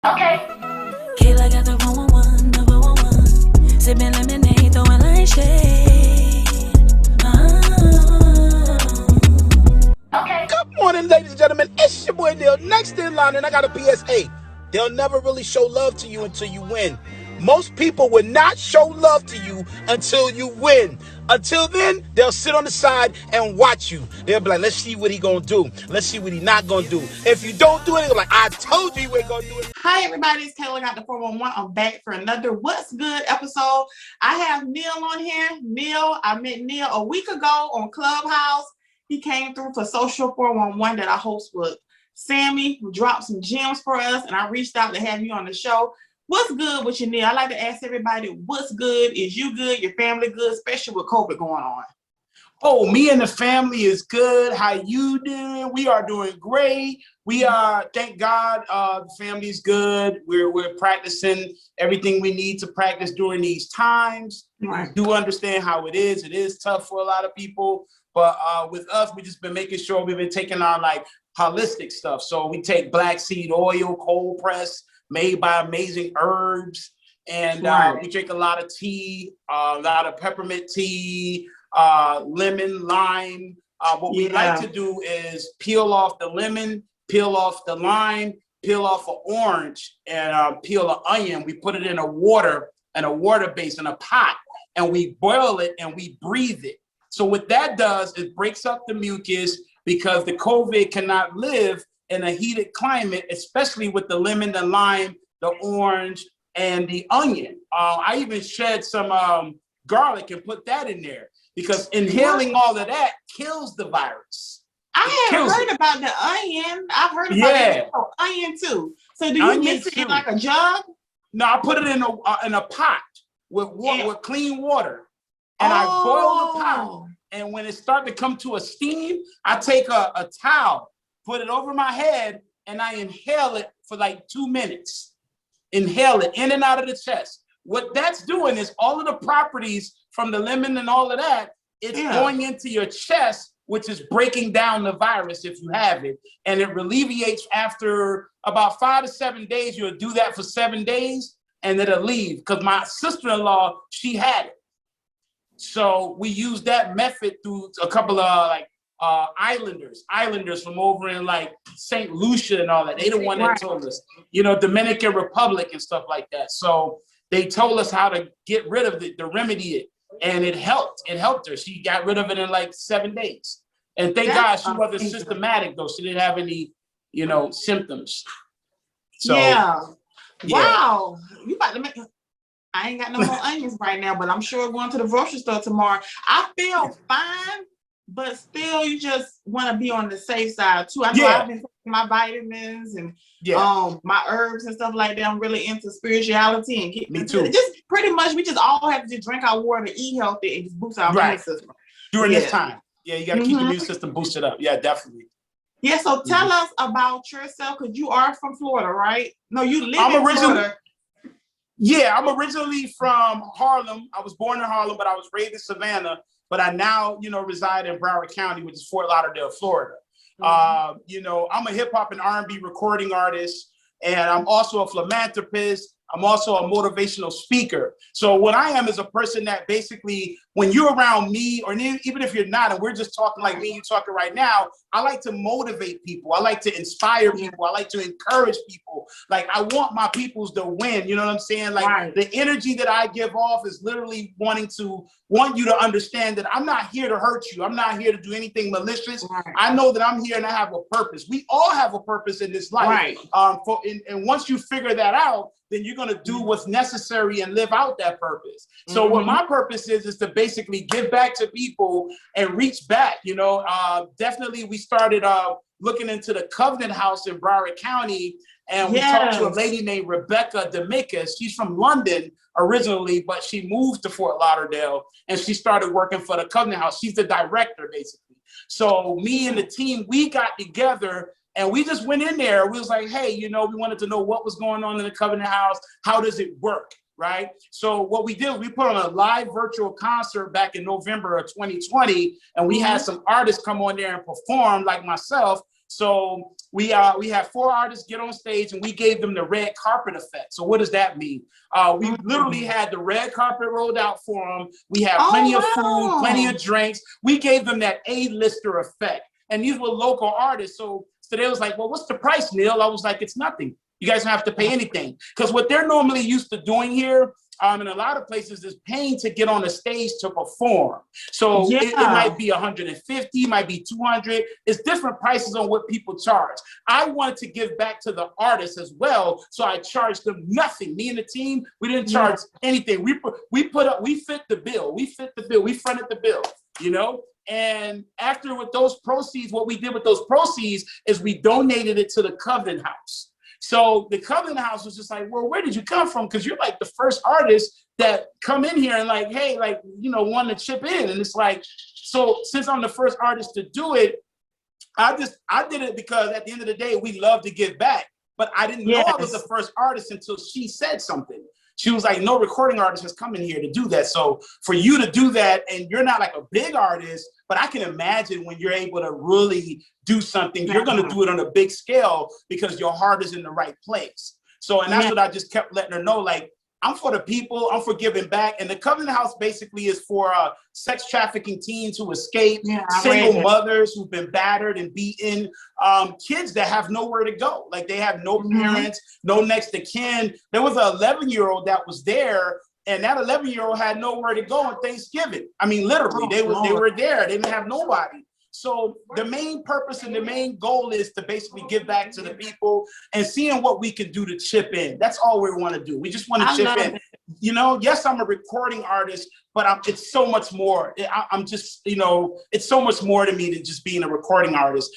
Okay. Kayla got the 111, the 111. Sipping lemonade, throwing light shade. Okay. Good morning, ladies and gentlemen. It's your boy Neil. Next in line, and I got a PSA. They'll never really show love to you until you win. Most people will not show love to you until you win. Until then, they'll sit on the side and watch you. They'll be like, let's see what he gonna do. Let's see what he not gonna do. If you don't do it, they're like, I told you you ain't gonna do it. Hi, everybody. It's Kayla Got the 411. I'm back for another What's Good episode. I have Neil on here. I met Neil a week ago on Clubhouse. He came through for Social 411 that I host with Sammy, who dropped some gems for us, and I reached out to have you on the show. What's good with you, Neil? I like to ask everybody, what's good? Is you good? Your family good? Especially with COVID going on. Oh, me and the family is good. How you doing? We are doing great. We are, thank God, the family's good. We're practicing everything we need to practice during these times. Right. We do understand how it is. It is tough for a lot of people, but with us, we just been making sure we've been taking on like holistic stuff. So we take black seed oil, cold press, made by amazing herbs, and we drink a lot of tea, a lot of peppermint tea, lemon, lime. What we like to do is peel off the lemon, peel off the lime, peel off an orange, and peel an onion. We put it in a water base in a pot, and we boil it and we breathe it. So what that does is breaks up the mucus, because the COVID cannot live in a heated climate, especially with the lemon, the lime, the orange, and the onion. I even shed some garlic and put that in there, because inhaling all of that kills the virus. I have heard about the onion. I've heard about the onion too. So do you mix it in like a jug? No, I put it in a pot with water, with clean water, and I boil the pot. And when it starts to come to a steam, I take a towel, put it over my head, and I inhale it for like 2 minutes. Inhale it in and out of the chest. What that's doing is all of the properties from the lemon and all of that, it's going into your chest, which is breaking down the virus if you have it. And it alleviates after about 5 to 7 days. You'll do that for 7 days and it'll leave. Because my sister-in-law, she had it. So we used that method through a couple of like islanders from over in like St. Lucia and all that. They the one that told us, Dominican Republic and stuff like that. So they told us how to get rid of it, to remedy it. And it helped. It helped her. She got rid of it in like 7 days. And thank God she wasn't systematic though. She didn't have any, symptoms. So wow. You about to make I ain't got no more onions right now, but I'm sure going to the grocery store tomorrow. I feel fine, but still you just want to be on the safe side too. I know I've been taking my vitamins and my herbs and stuff like that. I'm really into spirituality and me too. Just pretty much we just all have to just drink our water, eat healthy, and just boost our immune system. During this time. Yeah, you gotta keep the immune system boosted up. Yeah, definitely. Yeah, so tell us about yourself, because you are from Florida, right? No, you live in Florida. Yeah, I'm originally from Harlem. I was born in Harlem, but I was raised in Savannah. But I now, reside in Broward County, which is Fort Lauderdale, Florida. I'm a hip hop and R&B recording artist, and I'm also a philanthropist. I'm also a motivational speaker. So what I am is a person that basically, when you're around me, or even if you're not, and we're just talking like me and you talking right now, I like to motivate people. I like to inspire people. I like to encourage people. Like, I want my peoples to win. You know what I'm saying? Like the energy that I give off is literally want you to understand that I'm not here to hurt you. I'm not here to do anything malicious. I know that I'm here and I have a purpose. We all have a purpose in this life. And once you figure that out, then you're going to do what's necessary and live out that purpose. So what my purpose is to basically give back to people and reach back. Definitely we started looking into the Covenant House in Broward County, and we talked to a lady named Rebecca D'Amicis. She's from London originally, but she moved to Fort Lauderdale and she started working for the Covenant House. She's the director basically. So me and the team, we got together and we just went in there. We was like, hey, we wanted to know what was going on in the Covenant House. How does it work, right? So what we did, we put on a live virtual concert back in November of 2020, and we had some artists come on there and perform, like myself. So we have 4 artists get on stage, and we gave them the red carpet effect. So what does that mean? We literally had the red carpet rolled out for them. We had plenty of food, plenty of drinks. We gave them that A-lister effect. And these were local artists. So they was like, well, what's the price, Neil? I was like, it's nothing. You guys don't have to pay anything. Because what they're normally used to doing here, in a lot of places, is paying to get on a stage to perform. So it might be 150, might be 200. It's different prices on what people charge. I wanted to give back to the artists as well, so I charged them nothing. Me and the team, we didn't charge anything. We fit the bill. We fronted the bill, you know? And after with those proceeds, what we did with those proceeds is we donated it to the Covenant House. So the Covenant House was just like, well, where did you come from? Because you're like the first artist that come in here and like, hey, like, you know, want to chip in. And it's like, so since I'm the first artist to do it, I did it because at the end of the day, we love to give back. But I didn't know I was the first artist until she said something. She was like, no recording artist has come in here to do that. So for you to do that, and you're not like a big artist, but I can imagine when you're able to really do something, you're going to do it on a big scale because your heart is in the right place. So, and that's what I just kept letting her know, like, I'm for the people, I'm for giving back. And the Covenant House basically is for sex trafficking teens who escape, single mothers who've been battered and beaten, kids that have nowhere to go. Like they have no parents, no next of kin. There was an 11-year-old that was there, and that 11-year-old had nowhere to go on Thanksgiving. I mean, literally, they were there. They didn't have nobody. So the main purpose and the main goal is to basically give back to the people and seeing what we can do to chip in. That's all we want to do. We just want to chip in. You know, yes, I'm a recording artist, but it's so much more. I'm just, you know, it's so much more to me than just being a recording artist.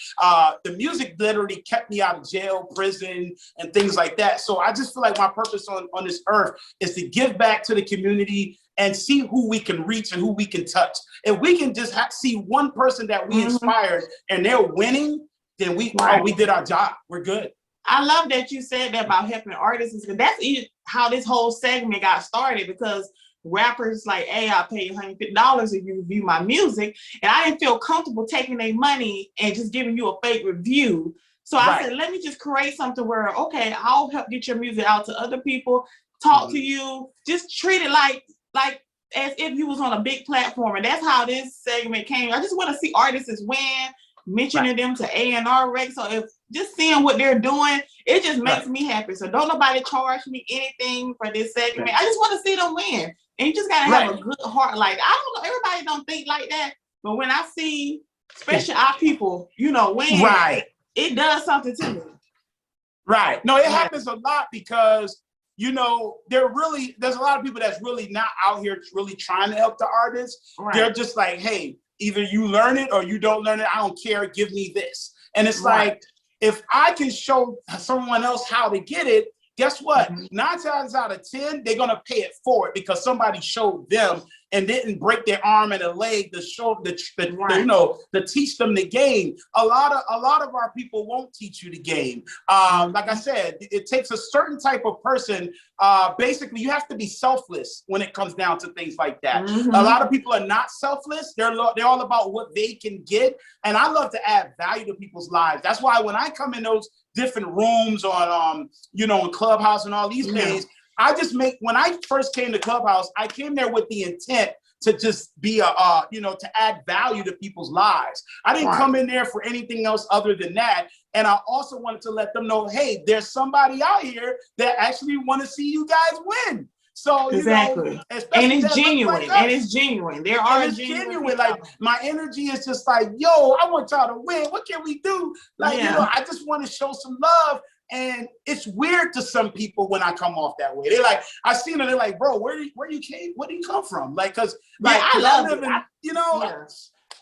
The music literally kept me out of jail, prison, and things like that. So I just feel like my purpose on this earth is to give back to the community and see who we can reach and who we can touch. If we can just see one person that we inspired and they're winning, then we did our job. We're good. I love that you said that about helping artists, because that's how this whole segment got started, because rappers like, hey, I'll pay you $150 if you review my music. And I didn't feel comfortable taking their money and just giving you a fake review. So I said, let me just create something where, okay, I'll help get your music out to other people, talk to you, just treat it like as if you was on a big platform. And that's how this segment came. I just want to see artists win, mentioning them to A&R Rex. So if just seeing what they're doing, it just makes me happy. So don't nobody charge me anything for this segment. I just want to see them win. And you just got to have a good heart. Like, I don't know, everybody don't think like that. But when I see, especially our people, you know, win, it does something to me. Right. No, it happens a lot because, you know, there's a lot of people that's really not out here really trying to help the artists. They're just like, hey, either you learn it or you don't learn it. I don't care. Give me this. And it's like, if I can show someone else how to get it, guess what? 9 times out of 10, they're going to pay it forward because somebody showed them and didn't break their arm and a leg to show you know, to teach them the game. A lot of our people won't teach you the game. Like I said, it takes a certain type of person. Basically, you have to be selfless when it comes down to things like that. A lot of people are not selfless. They're all about what they can get. And I love to add value to people's lives. That's why when I come in those different rooms on, you know, in Clubhouse and all these things, I just when I first came to Clubhouse, I came there with the intent to just be you know, to add value to people's lives. I didn't come in there for anything else other than that. And I also wanted to let them know, hey, there's somebody out here that actually want to see you guys win. So, you know, and it's genuine. And it's genuine. There are genuine. Like, my energy is just like, yo, I want y'all to win. What can we do? Like, you know, I just want to show some love. And it's weird to some people when I come off that way. They're like, I seen them. They're like, bro, where do you come from? Like, cause like I love it. You know,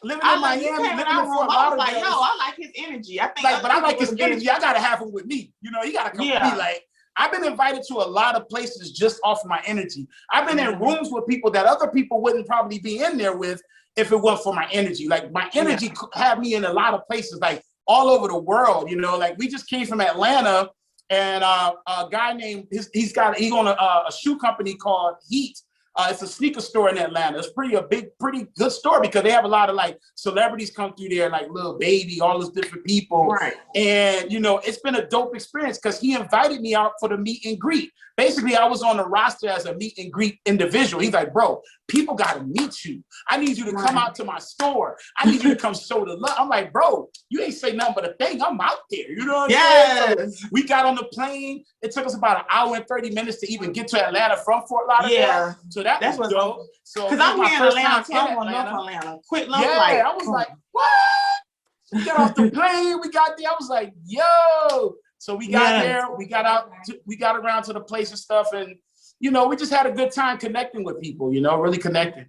living in Miami, living in Fort Lauderdale. Like, no, I like his energy. I think, like, but I like his energy. I gotta have him with me. You know, he gotta come with me. Like, I've been invited to a lot of places just off my energy. I've been in rooms with people that other people wouldn't probably be in there with if it wasn't for my energy. Like, my energy had me in a lot of places, like all over the world. You know, like, we just came from Atlanta, and a guy named he owned a shoe company called Heat. It's a sneaker store in Atlanta. It's pretty good store because they have a lot of like celebrities come through there, like Lil Baby, all those different people. Right. And, you know, it's been a dope experience because he invited me out for the meet and greet. Basically, I was on the roster as a meet and greet individual. He's like, bro, people got to meet you. I need you to come out to my store. I need you to come show the love. I'm like, bro, you ain't say nothing but a thing. I'm out there. You know what I'm saying? So we got on the plane. It took us about an hour and 30 minutes to even get to Atlanta from Fort Lauderdale. Yeah. So that's was dope. So because I'm here in Atlanta, too. I'm on North Atlanta. Quick look, yeah, like, I was like, what? We got off the plane. We got there. I was like, yo. So we got there. We got out. We got around to the place and stuff, and you know, we just had a good time connecting with people. You know, really connecting.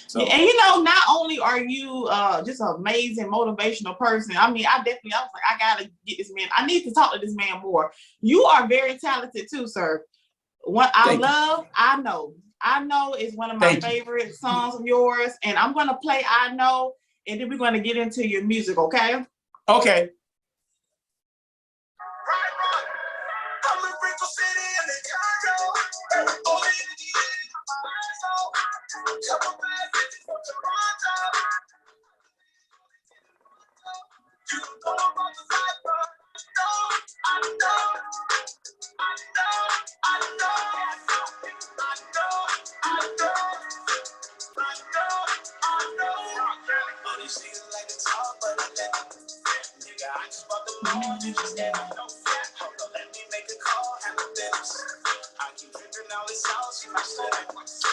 So. And you know, not only are you just an amazing motivational person. I mean, I was like, I gotta get this man. I need to talk to this man more. You are very talented too, sir. What I love, I know is one of my favorite songs of yours, and I'm gonna play I Know, and then we're gonna get into your music, okay? Okay.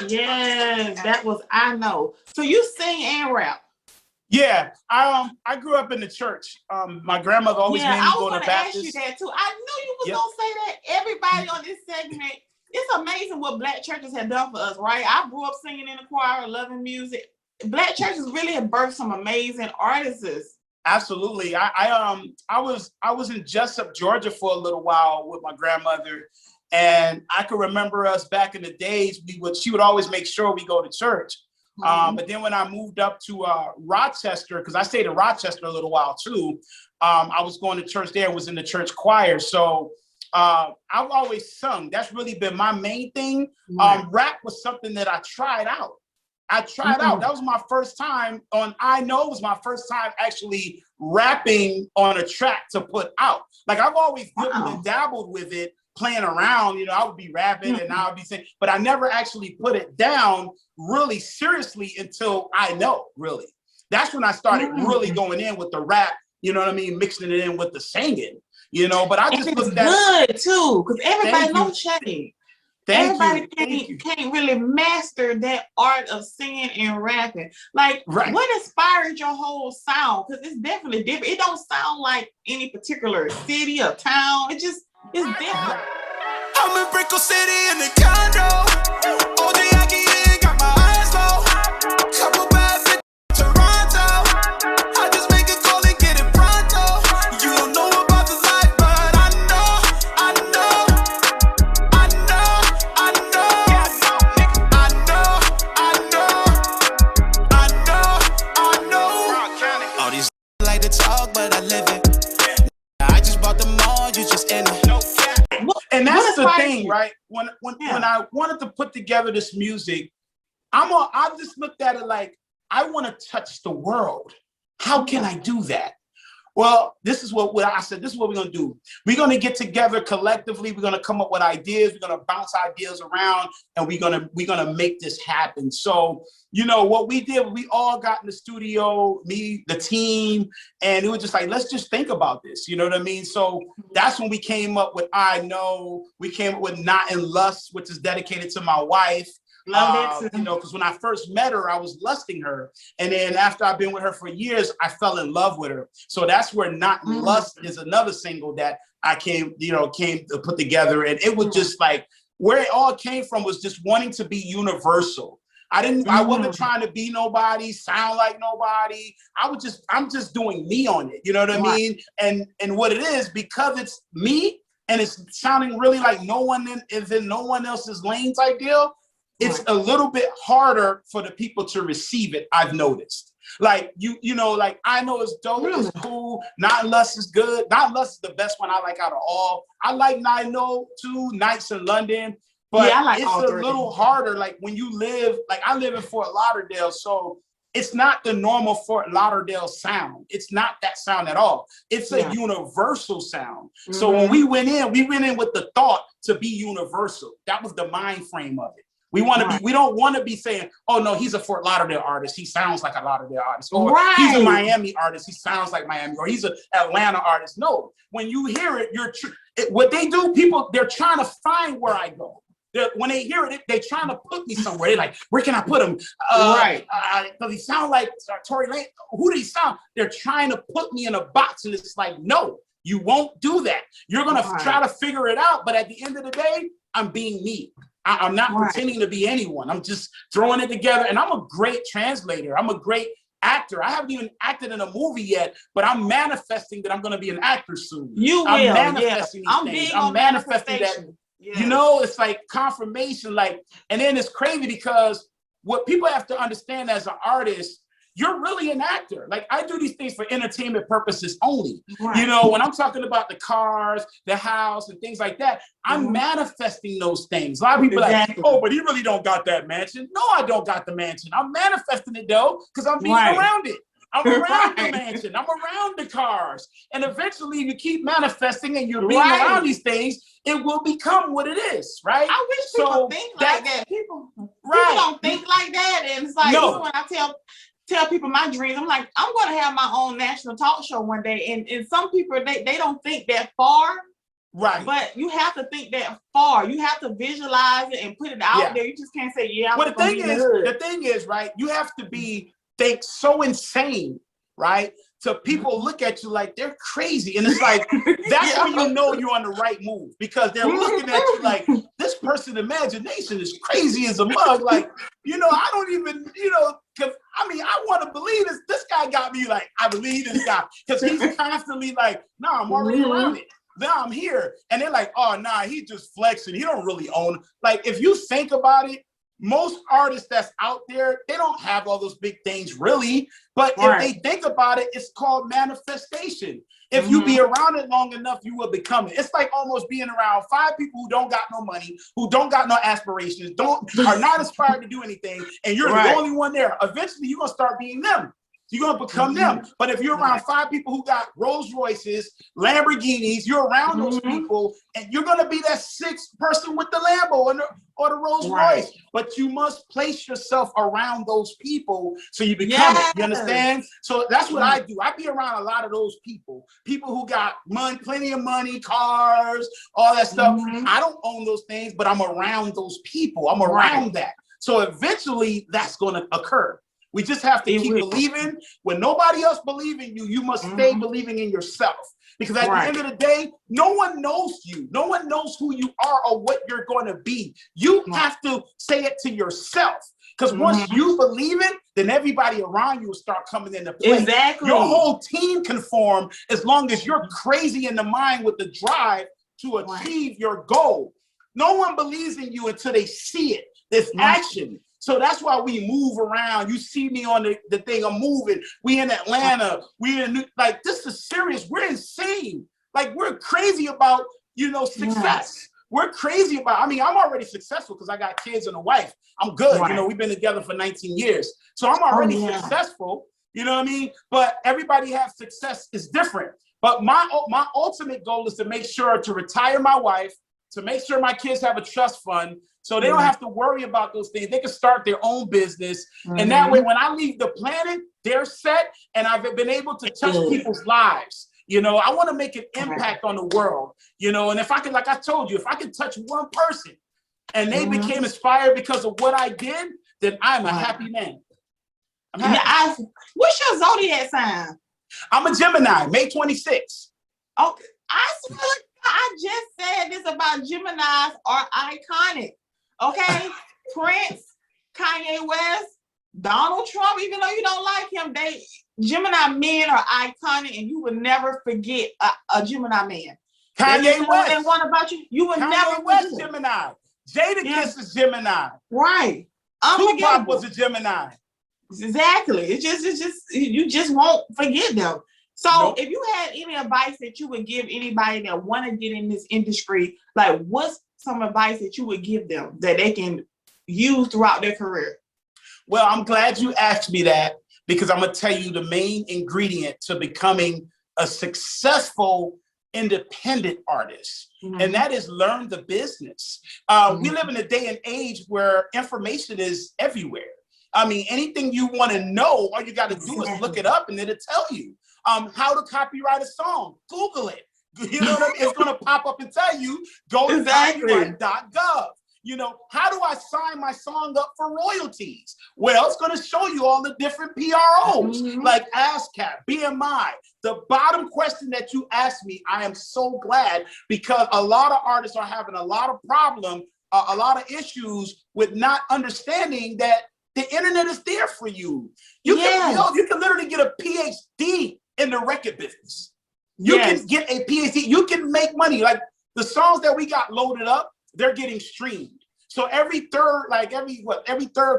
Yeah, that was I Know. So you sing and rap? Yeah, I grew up in the church. My grandmother always made me go to Baptist. I was going to ask you that too. I knew you was going to say that. Everybody on this segment, it's amazing what Black churches have done for us, right? I grew up singing in the choir, loving music. Black churches really have birthed some amazing artists. Absolutely. I was in Jessup, Georgia for a little while with my grandmother, and I could remember us back in the days. She would always make sure we go to church. But then when I moved up to Rochester, because I stayed in Rochester a little while too, I was going to church there, was in the church choir. So I've always sung. That's really been my main thing. Rap was something that I tried out. That was my first time on I Know. It was my first time actually rapping on a track to put out. Like I've always dabbled and dabbled with it, playing around, you know, I would be rapping and I would be singing, but I never actually put it down really seriously until I Know, really. That's when I started really going in with the rap, you know what I mean, mixing it in with the singing, you know, but I just looked at it. Good too, because everybody knows Shay. Everybody can't really master that art of singing and rapping. Like, what inspired your whole sound? Because it's definitely different. It don't sound like any particular city or town. It's different. I'm in Brickell City in the condo. OG Aki got my eyes low. Couple bad bitches in Toronto. I just make a call and get it pronto. You don't know about the life, but I know. All these like to talk, but I live it. I just bought the mall, you just in it. And that's the thing, right? When I wanted to put together this music, I just looked at it like, I want to touch the world. How can I do that? Well, this is what I said, this is what we're going to do. We're going to get together collectively. We're going to come up with ideas. We're going to bounce ideas around, and we're going to make this happen. So, you know, what we did, we all got in the studio, me, the team, and it was just like, let's just think about this. You know what I mean? So that's when we came up with I Know. We came up with Not in Lust, which is dedicated to my wife. You know, because when I first met her, I was lusting her. And then after I've been with her for years, I fell in love with her. So that's where Not in Lust is another single that I came to put together. And it was just like, where it all came from was just wanting to be universal. I wasn't trying to be nobody, sound like nobody. I'm just doing me on it. You know what I mean? And what it is, because it's me and it's sounding really like no one is in no one else's lane type deal, it's a little bit harder for the people to receive it, I've noticed. Like, you know, like, I Know it's dope, it's cool. Not in Lust is good. Not in Lust is the best one I like out of all. I like I Know too, Nights in London. But Yeah, I like it's all a three. little harder. Like when you live, like I live in Fort Lauderdale, so it's not the normal Fort Lauderdale sound. It's not that sound at all. It's a universal sound. So when we went in with the thought to be universal. That was the mind frame of it. We want to be, we don't want to be saying, oh no, he's a Fort Lauderdale artist. He sounds like a Lauderdale artist. Or he's a Miami artist. He sounds like Miami. Or he's an Atlanta artist. No, when you hear it, what they do, people, they're trying to find where I go. When they hear it, they're trying to put me somewhere. They're like, where can I put him? Does he sound like Tory Lanez? Who do he sound? They're trying to put me in a box. And it's like, no, you won't do that. You're going to try to figure it out. But at the end of the day, I'm being me. I'm not pretending to be anyone. I'm just throwing it together. And I'm a great translator. I'm a great actor. I haven't even acted in a movie yet, but I'm manifesting that I'm going to be an actor soon. I'm manifesting these things. I'm manifesting that. Yeah. You know, it's like confirmation, like, and then it's crazy because what people have to understand as an artist, you're really an actor. Like I do these things for entertainment purposes only. You know, when I'm talking about the cars, the house and things like that, I'm manifesting those things. A lot of people are like, oh, but he really don't got that mansion. No, I don't got the mansion. I'm manifesting it though, because I'm being around it. I'm around the mansion. I'm around the cars. And eventually you keep manifesting and you're being around these things, it will become what it is, right? I wish people think like that. People don't think like that. And it's like, even when I tell people my dreams, I'm like, I'm going to have my own national talk show one day. And some people, they don't think that far. Right. But you have to think that far. You have to visualize it and put it out there. You just can't say, yeah, well, the thing is, right, you have to think so insane, right? So people look at you like they're crazy. And it's like, that's when you know you're on the right move, because they're looking at you like, this person's imagination is crazy as a mug. Like, you know, I don't even, you know, because I mean, I want to believe this guy got me like, I believe this guy, because he's constantly like, nah, I'm already around it. Now I'm here. And they're like, oh, nah, he's just flexing. He don't really own. Like, if you think about it, most artists that's out there, they don't have all those big things really. But if they think about it, it's called manifestation. If you be around it long enough, you will become it. It's like almost being around 5 people who don't got no money, who don't got no aspirations, are not inspired to do anything, and you're the only one there. Eventually, you're going to start being them. You're going to become them. But if you're around 5 people who got Rolls Royces, Lamborghinis, you're around those people, and you're going to be that 6th person with the Lambo or the Rolls Royce. But you must place yourself around those people so you become it. You understand? So that's what I do. I be around a lot of those people who got money, plenty of money, cars, all that stuff. I don't own those things, but I'm around those people. I'm around that. So eventually that's going to occur. We just have to keep believing. When nobody else believes in you, you must stay believing in yourself. Because at the end of the day, no one knows you. No one knows who you are or what you're going to be. You have to say it to yourself. Because once you believe it, then everybody around you will start coming into play. Exactly. Your whole team can form as long as you're crazy in the mind with the drive to achieve your goal. No one believes in you until they see it. There's action. So that's why we move around. You see me on the thing, I'm moving. We in Atlanta, we in like, this is serious. We're insane. Like, we're crazy about, you know, success. We're crazy about, I mean, I'm already successful because I got kids and a wife. I'm good. You know, we've been together for 19 years. So I'm already successful, you know what I mean? But everybody has success is different. But my ultimate goal is to make sure to retire my wife, to make sure my kids have a trust fund, so they don't have to worry about those things. They can start their own business. And that way, when I leave the planet, they're set, and I've been able to touch people's lives. You know, I want to make an impact on the world, you know, and if I could, like I told you, if I could touch one person and they became inspired because of what I did, then I'm a happy man. I'm happy. What's your zodiac sign? I'm a Gemini, May 26th. Oh, I just said this about Geminis are iconic. Okay, Prince, Kanye West, Donald Trump, even though you don't like him, Gemini men are iconic, and you would never forget a Gemini man. Kanye West. And one about you, you would never West Gemini. Jadakiss is Gemini. Right. Tupac was a Gemini. Exactly. It's just you just won't forget them. So if you had any advice that you would give anybody that want to get in this industry, like what's some advice that you would give them that they can use throughout their career? Well, I'm glad you asked me that, because I'm going to tell you the main ingredient to becoming a successful independent artist. Mm-hmm. And that is learn the business. We live in a day and age where information is everywhere. I mean, anything you want to know, all you got to do is look it up and it'll tell you. How to copyright a song, Google it. You know what I mean? It's going to pop up and tell you, go to copyright.gov. You know, how do I sign my song up for royalties? Well, it's going to show you all the different PROs, like ASCAP, BMI. The bottom question that you asked me, I am so glad, because a lot of artists are having a lot of problem, a lot of issues with not understanding that the internet is there for you. You can literally get a PhD in the record business. You can get a PhD. You can make money. Like the songs that we got loaded up, they're getting streamed. So every third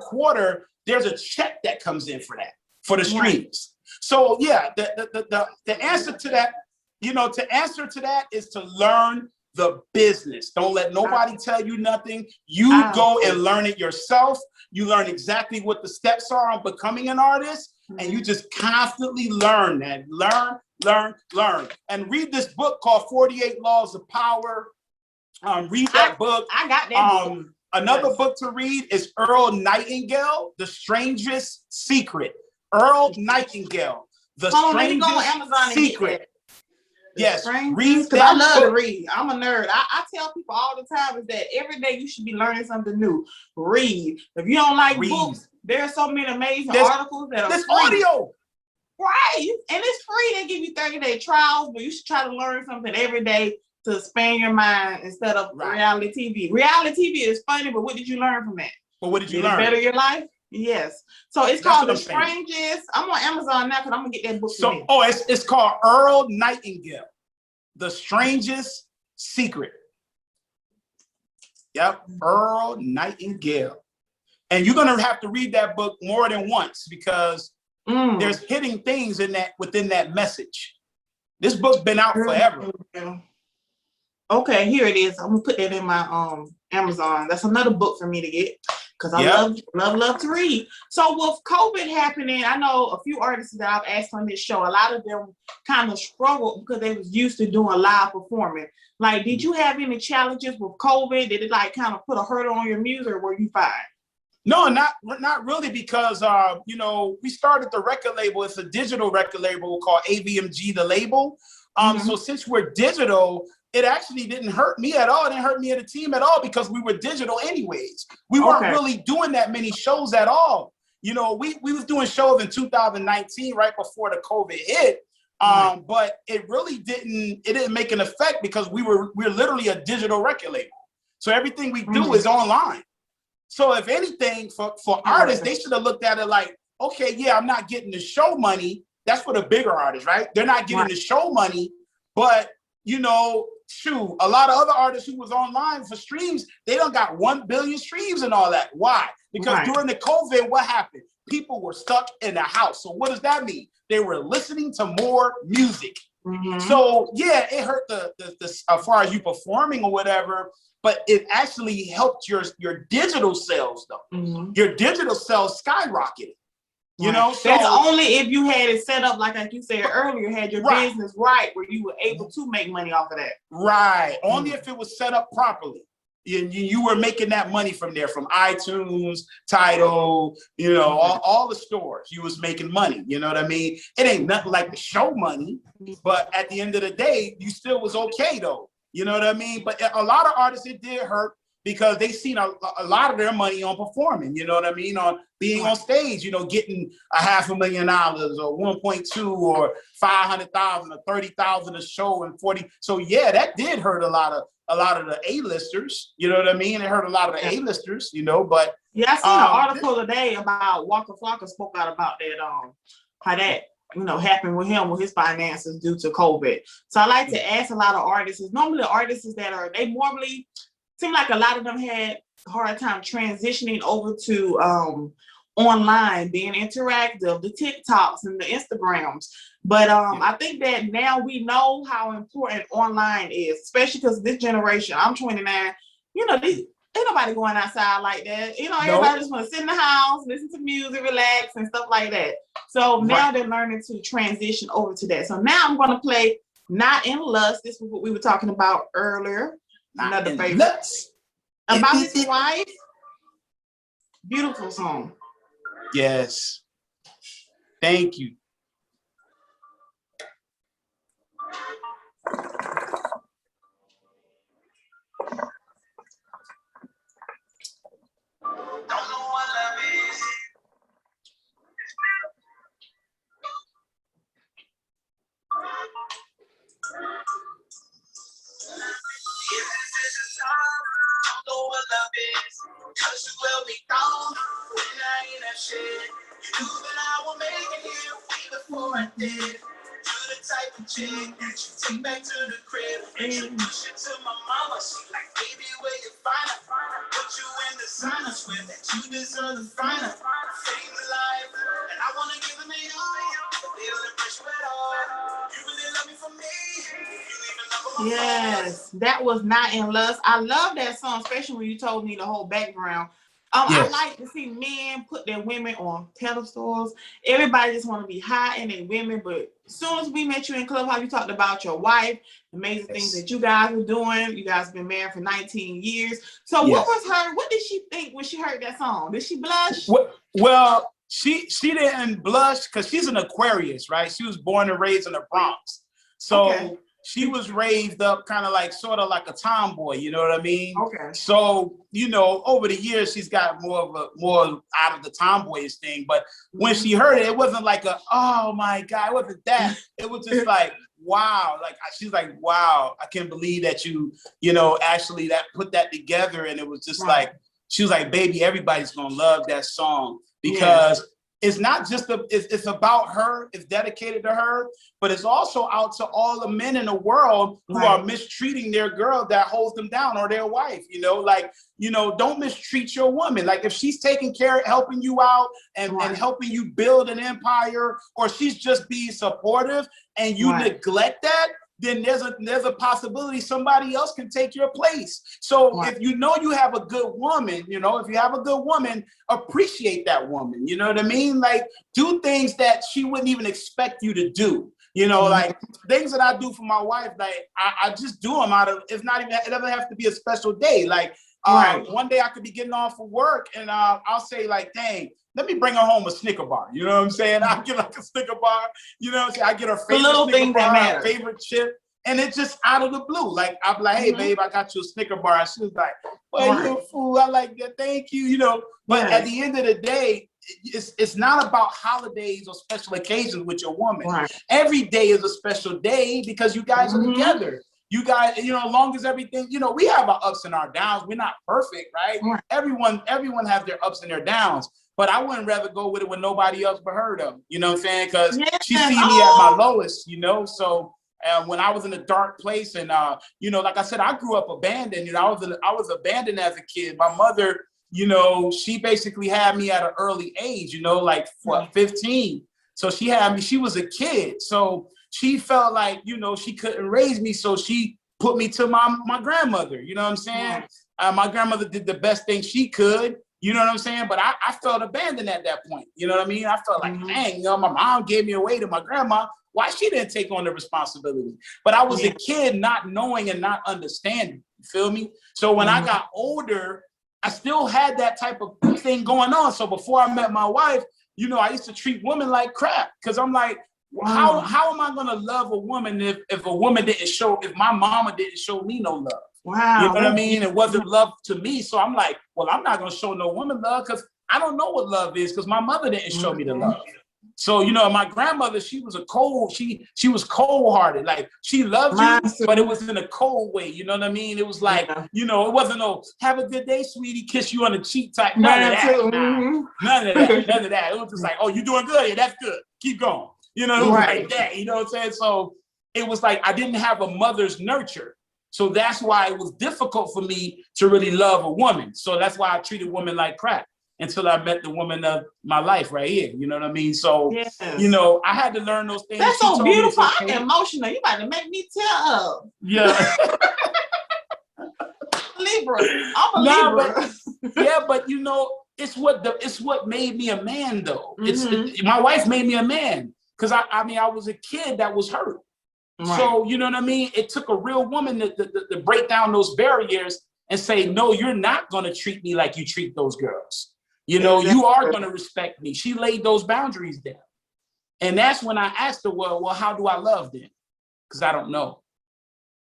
quarter, there's a check that comes in for that, for the streams. So yeah, the answer to that, is to learn the business. Don't let nobody tell you nothing. You go and learn it yourself. You learn exactly what the steps are on becoming an artist, and you just constantly learn that. Learn. And read this book called 48 Laws of Power. Read that book. I got that book. Another book to read is Earl Nightingale, The Strangest Secret. Earl Nightingale, The Strangest Secret. Yes, read because I love to read. I'm a nerd. I tell people all the time is that every day you should be learning something new. Read. If you don't like books, there are so many amazing articles that are free. Audio. Right. And it's free. They give you 30-day trials, but you should try to learn something every day to expand your mind instead of reality TV. Reality TV is funny, but what did you learn from that? But what did you learn? learn? Better your life? Yes. So it's called The Strangest. I'm on Amazon now because I'm gonna get that book. It's called Earl Nightingale, The Strangest Secret. Yep, Earl Nightingale. And you're gonna have to read that book more than once, because there's hidden things within that message. This book's been out forever. Okay, here it is. I'm gonna put that in my Amazon. That's another book for me to get, because I love to read. So with COVID happening, I know a few artists that I've asked on this show, a lot of them kind of struggled because they was used to doing live performing. Like, did you have any challenges with COVID? Did it like kind of put a hurdle on your music, or were you fine? No, not really, because we started the record label. It's a digital record label called AVMG, the label. So since we're digital, it actually didn't hurt me at all. It didn't hurt me and the team at all, because we were digital anyways. We weren't really doing that many shows at all. We was doing shows in 2019, right before the COVID hit. But it really didn't make an effect, because we're literally a digital record label. So everything we do is online. So if anything, for artists, they should have looked at it like, okay, yeah, I'm not getting the show money. That's for the bigger artists, right? They're not getting the show money, but shoot, a lot of other artists who was online for streams, they don't got 1 billion streams and all that. Why? Because during the COVID, what happened? People were stuck in the house. So what does that mean? They were listening to more music. So yeah, it hurt the as far as you performing or whatever, but it actually helped your digital sales though. Your digital sales skyrocketed. So that's only if you had it set up like you said earlier, had your business right, where you were able to make money off of that. Right. Only if it was set up properly. You were making that money from there, from iTunes, Tidal, all the stores. You was making money. You know what I mean? It ain't nothing like the show money, but at the end of the day, you still was okay though. You know what I mean? But a lot of artists, it did hurt, because they seen a lot of their money on performing, you know what I mean? On being on stage, getting $500,000 or 1.2 or 500,000 or 30,000 a show and 40. So yeah, that did hurt a lot of the A-listers, you know what I mean? It hurt a lot of the A-listers, but yeah, I seen an article today about Waka Flocka spoke out about that, how that happened with him with his finances due to COVID. So I like to ask a lot of artists, normally the artists they normally seem like a lot of them had a hard time transitioning over to online, being interactive, the TikToks and the Instagrams. But I think that now we know how important online is, especially because this generation, I'm 29, you know, ain't nobody going outside like that. You know, Nope. everybody just want to sit in the house, listen to music, relax, and stuff like that. So now they're learning to transition over to that. So now I'm going to play Not in Lust. This was what we were talking about earlier. Not in favorite. Lust. About his wife. Beautiful song. Yes. Thank you. Don't know what love is. If this is a song, don't know what love is. Cause you held me down when I ain't that shit. You knew that I would make it here way before I did. You're the type of chick that you take back to the crib. Introduce you to my mama. She like, baby, where you find her? Put you in the sign, I swear that you deserve the finer. Same life, and I wanna give them to you. They don't impress you at all. You really love me for me. You even love my Yes, that was Not in Lust. I love that song, especially when you told me the whole background. Yes. I like to see men put their women on pedestals. Everybody just want to be high in their women, but as soon as we met you in Clubhouse, you talked about your wife, amazing things that you guys were doing. You guys have been married for 19 years. So what did she think when she heard that song? Did she blush? Well, she didn't blush because she's an Aquarius, right? She was born and raised in the Bronx. So she was raised up kind of like sort of like a tomboy, you know what I mean? Okay. So, you know, over the years, she's got more out of the tomboyish thing. But when she heard it, it wasn't like oh my God, it wasn't that. It was just like, wow. Like, she's like, wow, I can't believe that you know, actually put that together. And it was just like, she was like, baby, everybody's going to love that song because it's not just it's about her, it's dedicated to her, but it's also out to all the men in the world who are mistreating their girl that holds them down or their wife, you know, like, you know, don't mistreat your woman. Like if she's taking care, helping you out and helping you build an empire, or she's just being supportive and you neglect that, then there's a possibility somebody else can take your place. So if you know you have a good woman, you know, if you have a good woman, appreciate that woman. You know what I mean? Like do things that she wouldn't even expect you to do. You know, like things that I do for my wife, like I just do them out of, it doesn't have to be a special day. Like one day I could be getting off of work and I'll say like, dang, let me bring her home a Snicker bar. You know what I'm saying? I get like a Snicker bar, you know what I'm saying? I get her favorite Snicker bar, her favorite chip. And it's just out of the blue. Like, I'm like, hey, babe, I got you a Snicker bar. And she was like, well, you're a fool. I like that. Thank you. You know, but at the end of the day, it's not about holidays or special occasions with your woman. Every day is a special day because you guys are together. You guys, you know, as long as everything, you know, we have our ups and our downs. We're not perfect, right? Everyone has their ups and their downs. But I wouldn't rather go with it with nobody else but her, though. You know what I'm saying? Because she see me at my lowest, you know? So when I was in a dark place and, you know, like I said, I grew up abandoned. You know, I was abandoned as a kid. My mother, you know, she basically had me at an early age, you know, like 15. So she had me, she was a kid. So she felt like, you know, she couldn't raise me. So she put me to my grandmother, you know what I'm saying? My grandmother did the best thing she could. You know what I'm saying? But I felt abandoned at that point. You know what I mean? I felt like, dang, you know, my mom gave me away to my grandma. Why she didn't take on the responsibility? But I was a kid not knowing and not understanding. You feel me? So when I got older, I still had that type of thing going on. So before I met my wife, you know, I used to treat women like crap because I'm like, how am I going to love a woman if a woman didn't show, if my mama didn't show me no love? You know what I mean? It wasn't love to me. So I'm like, well, I'm not going to show no woman love because I don't know what love is because my mother didn't show me the love. So, you know, my grandmother, she was she was cold-hearted. Like, she loved you, but it was in a cold way. You know what I mean? It was like, you know, it wasn't no, have a good day, sweetie, kiss you on the cheek type. None of that. None of that. None of that. It was just like, oh, you doing good? Yeah, that's good. Keep going. You know, it was like that. You know what I'm saying? So it was like I didn't have a mother's nurture. So that's why it was difficult for me to really love a woman. So that's why I treated women like crap until I met the woman of my life right here. You know what I mean? So, you know, I had to learn those things. That's so beautiful. I'm emotional. You about to make me tear up. Yeah. Libra. I'm a Nah, Libra. but you know, it's what made me a man though. Mm-hmm. My wife made me a man because I mean I was a kid that was hurt. Right. So you know what I mean. It took a real woman to break down those barriers and say, no, you're not going to treat me like you treat those girls. You know, exactly. you are going to respect me. She laid those boundaries down, and that's when I asked her, well, how do I love then? Because I don't know.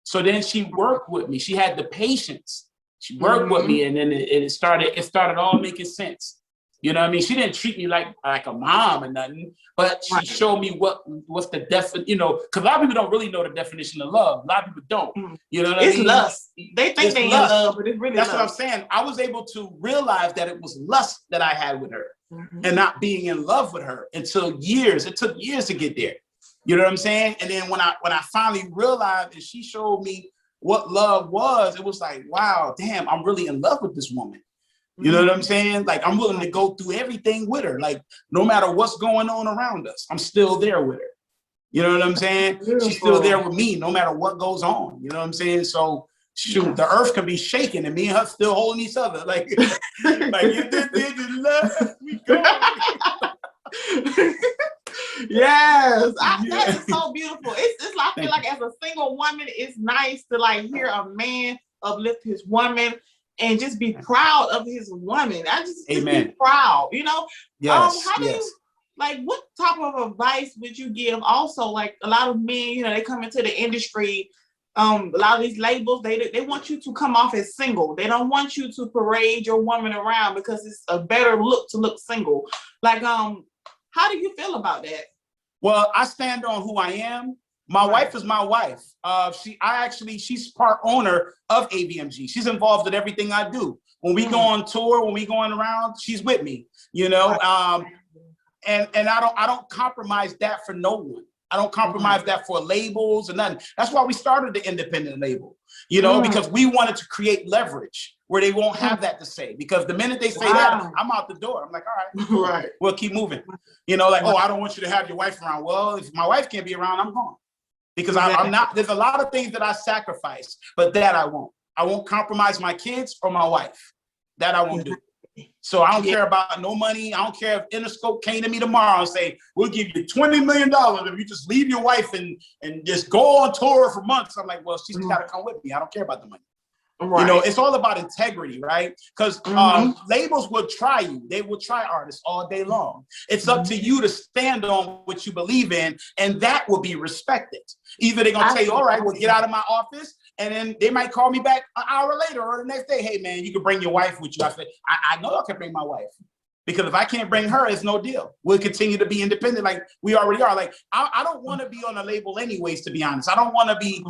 So then she worked with me. She had the patience. She worked with me, and then it started all making sense. You know what I mean? She didn't treat me like a mom or nothing, but she showed me what's the definition, you know, because a lot of people don't really know the definition of love. A lot of people don't. You know what I mean? It's lust. They think they're in love, but it's really That's lust. what I'm saying. I was able to realize that it was lust that I had with her and not being in love with her until years. It took years to get there. You know what I'm saying? And then when I finally realized and she showed me what love was, it was like, wow, damn, I'm really in love with this woman. You know what I'm saying? Like, I'm willing to go through everything with her. Like, no matter what's going on around us, I'm still there with her. You know what I'm saying? Beautiful. She's still there with me, no matter what goes on. You know what I'm saying? So, shoot, the earth can be shaking and me and her still holding each other. Like you did love me go. Yes, that is so beautiful. It's like, I feel like as a single woman, it's nice to like hear a man uplift his woman and just be proud of his woman. I just be proud, you know. Yes. How do you, like, what type of advice would you give? Also, like a lot of men, you know, they come into the industry. A lot of these labels, they want you to come off as single. They don't want you to parade your woman around because it's a better look to look single. Like, how do you feel about that? Well, I stand on who I am. My wife is my wife. She's part owner of AVMG. She's involved in everything I do. When we go on tour, when we going around, she's with me, you know. And I don't compromise that for no one. I don't compromise that for labels and nothing. That's why we started the independent label, you know, because we wanted to create leverage where they won't have that to say. Because the minute they say that, I'm out the door. I'm like, all right, we'll keep moving. You know, like, oh, I don't want you to have your wife around. Well, if my wife can't be around, I'm gone. Because I'm not, there's a lot of things that I sacrifice, but that I won't. I won't compromise my kids or my wife. That I won't do. So I don't care about no money. I don't care if Interscope came to me tomorrow and say, we'll give you $20 million if you just leave your wife and just go on tour for months. I'm like, well, she's got to come with me. I don't care about the money. You know, it's all about integrity, right? Because labels will try you. They will try artists all day long. It's up to you to stand on what you believe in, and that will be respected. Either they're going to tell you, all right, well, get out of my office. And then they might call me back an hour later or the next day. Hey, man, you can bring your wife with you. I said, I know I can bring my wife. Because if I can't bring her, it's no deal. We'll continue to be independent like we already are. Like, I don't want to be on a label anyways, to be honest. I don't want to be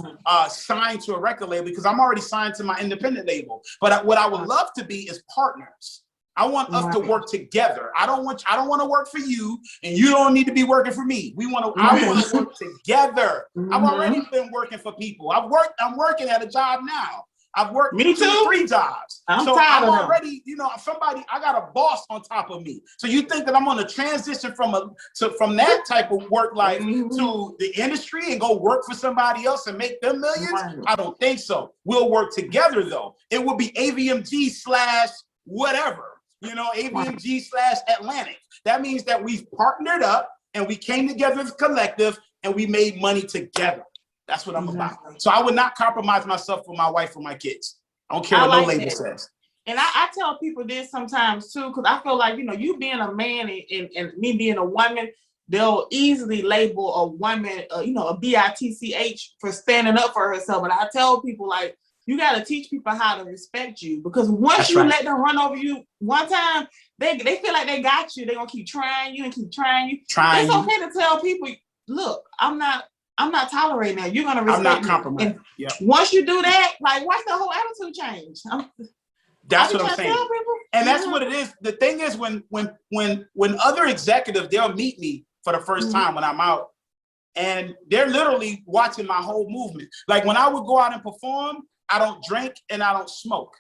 signed to a record label because I'm already signed to my independent label. But what I would love to be is partners. I want us to work together. I don't want to work for you, and you don't need to be working for me. I want to work together. I've already been working for people. I'm working at a job now. I've worked 2 or 3 jobs. I'm already, you know, I got a boss on top of me. So you think that I'm going to transition from that type of work life to the industry and go work for somebody else and make them millions? I don't think so. We'll work together though. It will be AVMG / whatever, you know, AVMG / Atlantic. That means that we've partnered up and we came together as a collective and we made money together. That's what I'm about. So I would not compromise myself for my wife or my kids. I don't care what no label says. And I tell people this sometimes too, because I feel like, you know, you being a man and me being a woman, they'll easily label a woman, you know, a bitch for standing up for herself. But I tell people, like, you got to teach people how to respect you, because once you let them run over you one time, they feel like they got you. They're going to keep trying you and keep trying you. It's okay to tell people, look, I'm not tolerating that. You're gonna respect me. I'm not compromising. Once you do that, like, watch the whole attitude change. That's what I'm saying. And that's what it is. The thing is, when other executives, they'll meet me for the first time when I'm out, and they're literally watching my whole movement. Like when I would go out and perform, I don't drink and I don't smoke.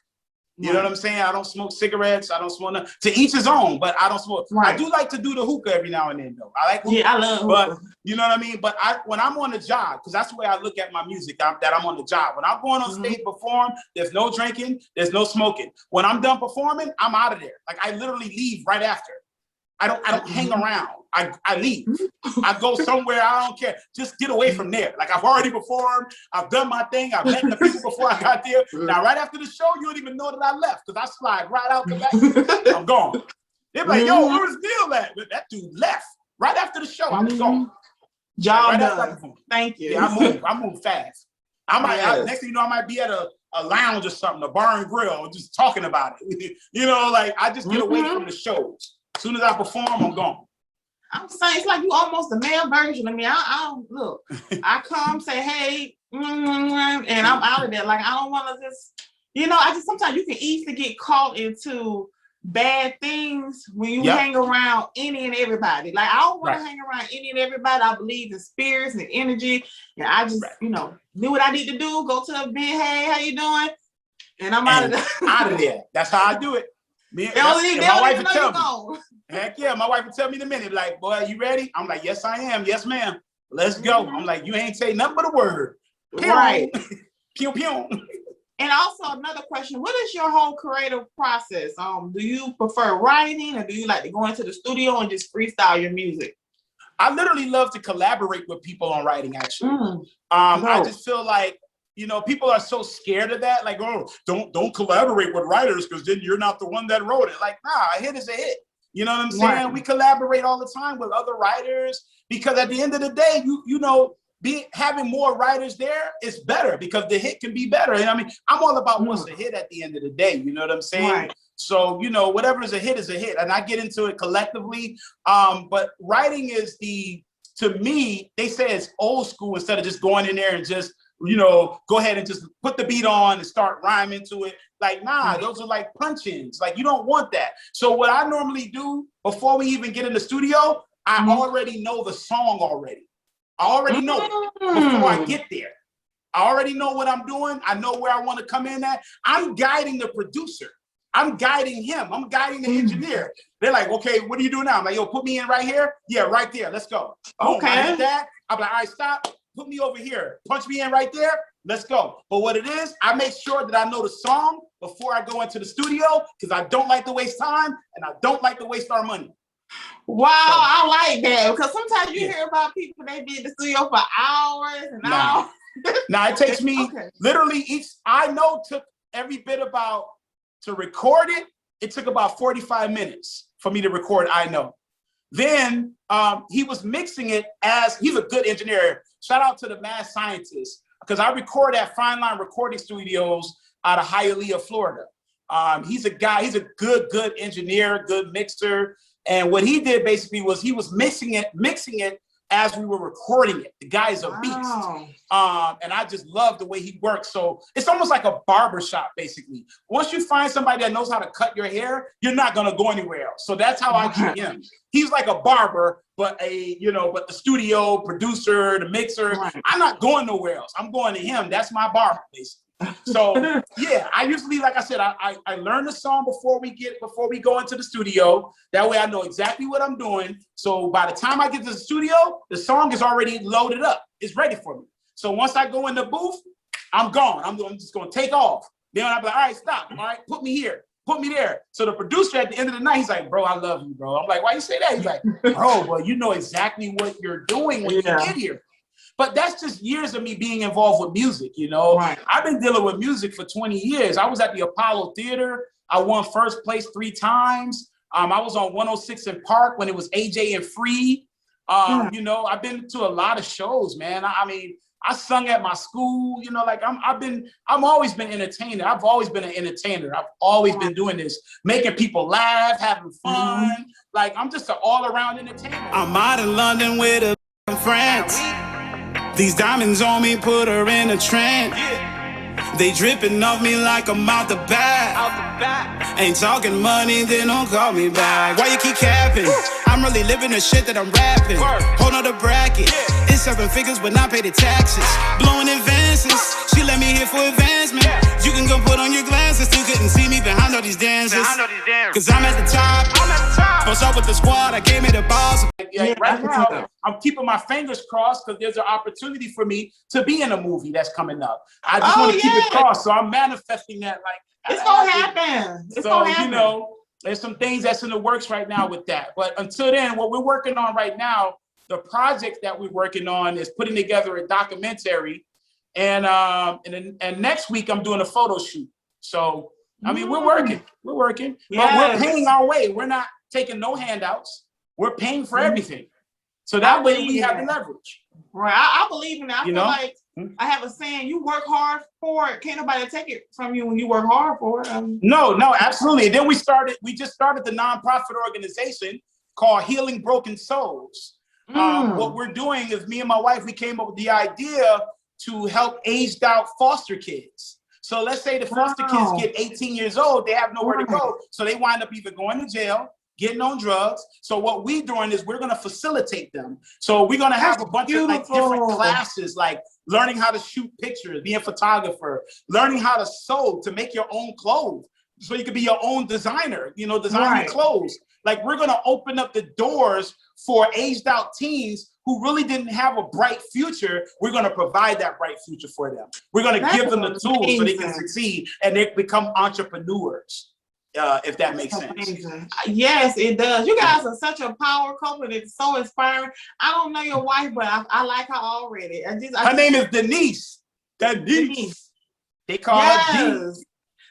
You know what I'm saying? I don't smoke cigarettes. I don't smoke nothing. To each his own, but I don't smoke. I do like to do the hookah every now and then, though. I like hookah. Yeah, I love hookah. But you know what I mean? But when I'm on the job, because that's the way I look at my music, that I'm on the job. When I'm going on stage perform, there's no drinking, there's no smoking. When I'm done performing, I'm out of there. Like I literally leave right after. I don't hang around. I leave. I go somewhere. I don't care. Just get away from there. Like I've already performed. I've done my thing. I've met the people before I got there. Now, right after the show, you don't even know that I left because I slide right out the back. I'm gone. They're like, yo, where's Neil at? But that dude left right after the show. I was gone. Job right done. Thank you. Yeah, I move fast. Next thing you know, I might be at a lounge or something, a bar and grill, just talking about it. You know, like I just get away from the shows. As soon as I perform, I'm gone. I'm saying it's like you almost a male version of me. I don't look. I come say hey, and I'm out of there. Like I don't want to just, I just sometimes you can easily get caught into bad things when you hang around any and everybody. Like I don't want to hang around any and everybody. I believe in spirits and energy, and I just do what I need to do. Go to the event. Hey, how you doing? And I'm out of there. Out of there. That's how I do it. My wife would tell me. Heck yeah, my wife would tell me in a minute, like, boy, you ready? I'm like, yes, I am. Yes, ma'am. Let's go. I'm like, you ain't say nothing but a word. Right. Pew, pew. And also another question, what is your whole creative process? Do you prefer writing or do you like to go into the studio and just freestyle your music? I literally love to collaborate with people on writing, actually. I just feel like, people are so scared of that. Like, oh, don't collaborate with writers because then you're not the one that wrote it. Like, nah, a hit is a hit. You know what I'm saying? Right. We collaborate all the time with other writers because at the end of the day, having more writers there is better because the hit can be better. And I mean, I'm all about what's a hit at the end of the day. You know what I'm saying? Right. So, whatever is a hit is a hit. And I get into it collectively. But writing is to me, they say it's old school instead of just going in there and just, go ahead and just put the beat on and start rhyming to it. Like, nah, those are like punch-ins. Like, you don't want that. So what I normally do before we even get in the studio, I already know the song already. I already know it before I get there. I already know what I'm doing. I know where I want to come in at. I'm guiding the producer. I'm guiding him. I'm guiding the engineer. They're like, okay, what do you do now? I'm like, yo, put me in right here. Yeah, right there. Let's go. Okay. I hit that. I'm like, all right, stop. Put me over here. Punch me in right there. Let's go. But what it is, I make sure that I know the song before I go into the studio because I don't like to waste time and I don't like to waste our money. Wow, I like that because sometimes you hear about people, they be in the studio for hours and hours. Now it takes me literally took every bit about to record it. It took about 45 minutes for me to record. I know. Then he was mixing it he's a good engineer. Shout out to the mad scientist because I record at Fine Line Recording Studios out of Hialeah, Florida. He's a guy. He's a good engineer, good mixer. And what he did basically was he was mixing it as we were recording it. The guy is a beast. And I just love the way he works. So it's almost like a barbershop, basically. Once you find somebody that knows how to cut your hair, you're not going to go anywhere else. So that's how I treat him. He's like a barber, but the studio producer, the mixer, I'm not going nowhere else. I'm going to him. That's my barber, basically. So yeah, I usually, like I said, I learn the song before we go into the studio. That way I know exactly what I'm doing. So by the time I get to the studio, the song is already loaded up. It's ready for me. So once I go in the booth, I'm gone. I'm just going to take off. Then I'm like, all right, stop. All right, put me here. Put me there. So the producer at the end of the night, he's like, bro, I love you, bro. I'm like, why you say that? He's like, bro, well, you know exactly what you're doing when you get here. But that's just years of me being involved with music, Right. I've been dealing with music for 20 years. I was at the Apollo Theater. I won first place 3 times. I was on 106 in Park when it was AJ and Free. I've been to a lot of shows, man. I mean, I sung at my school, I've always been entertainer. I've always been an entertainer. I've always been doing this, making people laugh, having fun. Like, I'm just an all-around entertainer. I'm out in London with a friends. These diamonds on me put her in a trance. They dripping off me like I'm out the back. Ain't talking money, then don't call me back. Why you keep capping? I'm really living the shit that I'm rapping. Hold on the bracket. It's 7 figures, but not pay the taxes. Blowing in van chances. She let me hit for advancement. You can go put on your glasses, still couldn't see me behind all these dances. Cause I'm at the top. What's up with the squad? I gave me the balls. Yeah, right now, I'm keeping my fingers crossed because there's an opportunity for me to be in a movie that's coming up. I just want to keep it crossed, so I'm manifesting that. Like it's gonna happen. It's gonna happen. You know, there's some things that's in the works right now with that. But until then, what we're working on right now, the project that we're working on is putting together a documentary, and next week I'm doing a photo shoot. So I mean, we're working, but we're paying our way. We're not taking no handouts. We're paying for everything. So that way we have the leverage. Right. I believe in that. I feel like I have a saying, you work hard for it. Can't nobody take it from you when you work hard for it. No, absolutely. And then we just started the nonprofit organization called Healing Broken Souls. What we're doing is me and my wife, we came up with the idea to help aged out foster kids. So let's say the foster kids get 18 years old, they have nowhere to go. So they wind up either going to jail, getting on drugs. So what we're doing is we're going to facilitate them. So we're going to have a bunch of like different classes, like learning how to shoot pictures, being a photographer, learning how to sew to make your own clothes. So you could be your own designer, you know, design your clothes. Like we're going to open up the doors for aged out teens who really didn't have a bright future. We're going to provide that bright future for them. We're going to give them the tools so they can succeed and they become entrepreneurs. If that makes sense. Yes, it does. You guys are such a power couple. It's so inspiring. I don't know your wife, but I like her already. Her name is Denise. Denise. They call her Denise.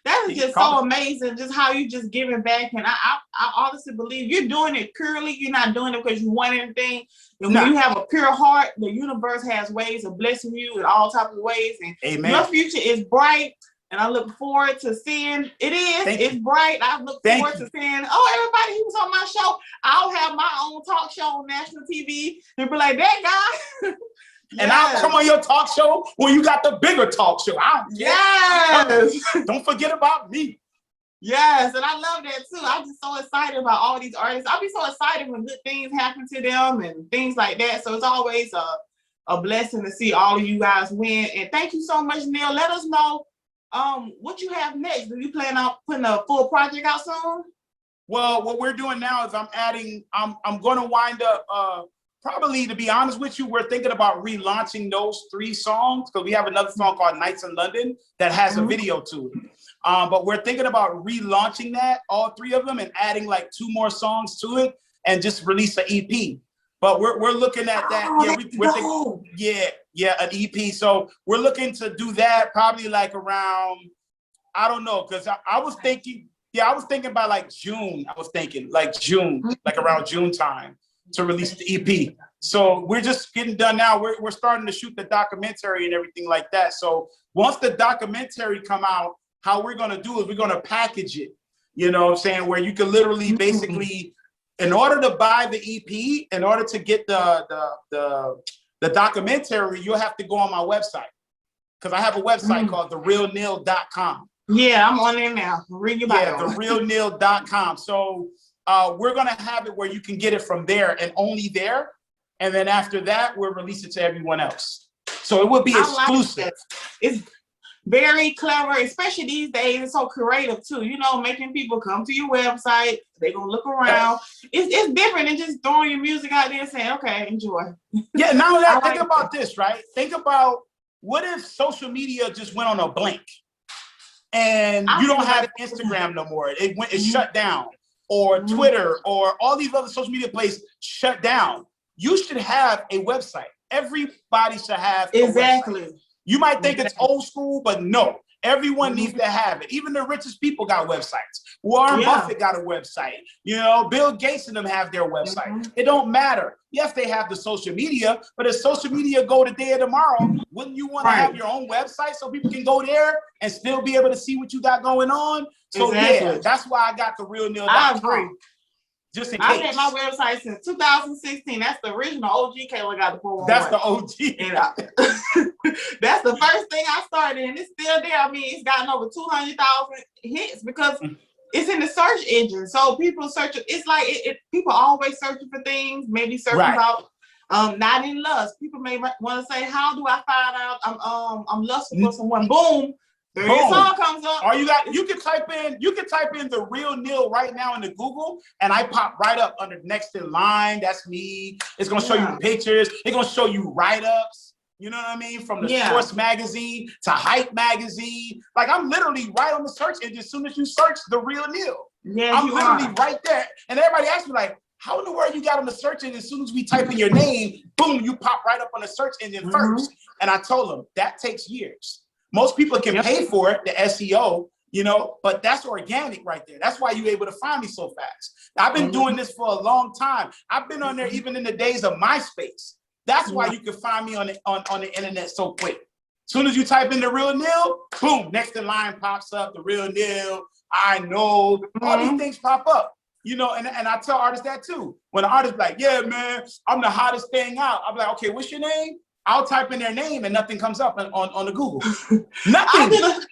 That is just so amazing, just how you just giving back. And I honestly believe you're doing it purely. You're not doing it because you want anything. And when you have a pure heart, the universe has ways of blessing you in all types of ways. And your future is bright. And I look forward to seeing it's bright. I look forward to seeing, everybody who was on my show. I'll have my own talk show on national TV and be like, that guy. And I'll come on your talk show when you got the bigger talk show. Don't forget about me. Yes, and I love that too. I'm just so excited about all these artists. I'll be so excited when good things happen to them and things like that. So it's always a blessing to see all of you guys win. And thank you so much, Neil. Let us know what you have next. Do you plan on putting a full project out soon? Well, what we're doing now is I'm going to wind up probably, to be honest with you, we're thinking about relaunching those 3 songs because we have another song called Nights in London that has a video to it. But we're thinking about relaunching that, all 3 of them, and adding like 2 more songs to it and just release an EP. But we're looking at that. An EP. So we're looking to do that probably like around, I don't know, because I was thinking by like June. I was thinking like June, like around June time to release the EP. So we're just getting done now. We're starting to shoot the documentary and everything like that. So once the documentary come out, how we're going to do is we're going to package it, you know what I'm saying, where you can literally basically, in order to buy the EP, in order to get the documentary, you'll have to go on my website. Because I have a website called therealneil.com. Yeah, I'm on there now. Read your bio. therealneil.com. So we're going to have it where you can get it from there and only there. And then after that, we'll release it to everyone else. So it will be exclusive. Like it's very clever, especially these days. It's so creative too. You know, making people come to your website. They're going to look around. It's different than just throwing your music out there and saying, okay, enjoy. Yeah, now that, think about this, right? Think about what if social media just went on a blink and you don't have Instagram no more. It shut down. Or Twitter or all these other social media places shut down. You should have a website. Everybody should have a website. You might think it's old school, but no. Everyone needs to have it. Even the richest people got websites. Warren Buffett got a website. You know, Bill Gates and them have their website. It don't matter. Yes, they have the social media, but if social media go today or tomorrow, wouldn't you want to have your own website so people can go there and still be able to see what you got going on? So yeah, that's why I got therealneil.com. I agree. Just in case. I've had my website since 2016. That's the original OG Kayla Got the 411. That's the OG. That's the first thing I started, and it's still there. I mean, it's gotten over 200,000 hits because it's in the search engine. So people search. It's like people always searching for things. Maybe searching about Not in lust. People may want to say, how do I find out I'm lustful for someone? Boom. There your song comes up. Or you can type in the real Neil right now into Google, and I pop right up under next in line. That's me. It's gonna show you pictures. It's gonna show you write-ups. You know what I mean? From the Source magazine to Hype magazine. Like, I'm literally right on the search engine as soon as you search the real Neil. Yeah, I'm literally right there. And everybody asks me, like, how in the world you got on the search engine? As soon as we type in your name, boom, you pop right up on the search engine first. And I told them that takes years. Most people can pay for it, the SEO, you know, but that's organic right there. That's why you're able to find me so fast. I've been doing this for a long time. I've been on there even in the days of MySpace. That's why you can find me on the internet so quick. As soon as you type in the real Neil, boom, next in line pops up, the real Neil, I know, all these things pop up. You know, and I tell artists that too. When an artist like, yeah, man, I'm the hottest thing out. I'm like, okay, what's your name? I'll type in their name and nothing comes up on the Google. Nothing.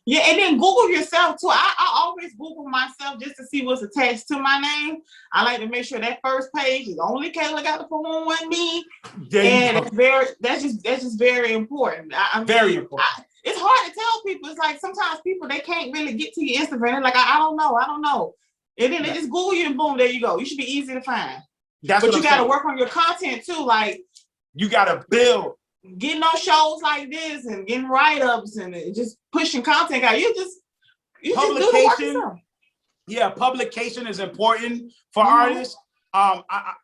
Yeah, and then Google yourself too. I always Google myself just to see what's attached to my name. I like to make sure that first page is only Kayla Got the 411 and that's just very important. I mean, very important. It's hard to tell people. It's like sometimes people, they can't really get to your Instagram. They're like, I don't know. And then they just Google you and boom, there you go. You should be easy to find. But you got to work on your content too. Like, you got to build. Getting on shows like this and getting write-ups and just pushing content out. You just do the work yourself. Yeah, publication is important for artists.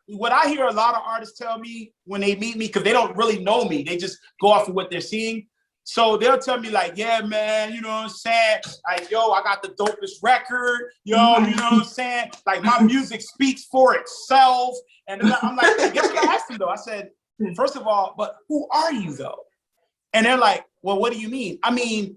What I hear a lot of artists tell me when they meet me, because they don't really know me, they just go off of what they're seeing. So they'll tell me like, yeah, man, you know what I'm saying? Like, yo, I got the dopest record. Yo, you know what I'm saying? Like, my music speaks for itself. And I'm like, guess what I asked them though? I said, first of all, but who are you though? And they're like, well, what do you mean? I mean,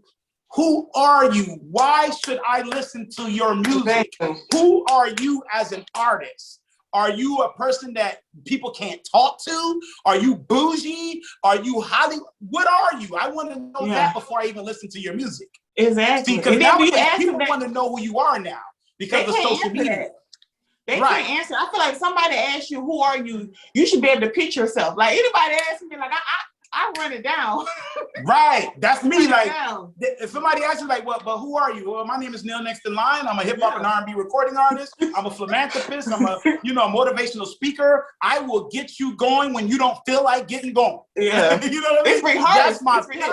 who are you? Why should I listen to your music? Who are you as an artist? Are you a person that people can't talk to? Are you bougie? Are you Hollywood? What are you? I want to know that before I even listen to your music. Exactly. See, because nowadays people want to know who you are now because of social media. They can't answer. I feel like somebody asks you, who are you? You should be able to pitch yourself. Like, anybody asks me, like, I run it down. Right. That's me. Like, if somebody asks you, like, well, but who are you? Well, my name is Neil Next in Line. I'm a hip hop and R&B recording artist. I'm a philanthropist. I'm a, motivational speaker. I will get you going when you don't feel like getting going. Yeah. You know what I mean? That's my pitch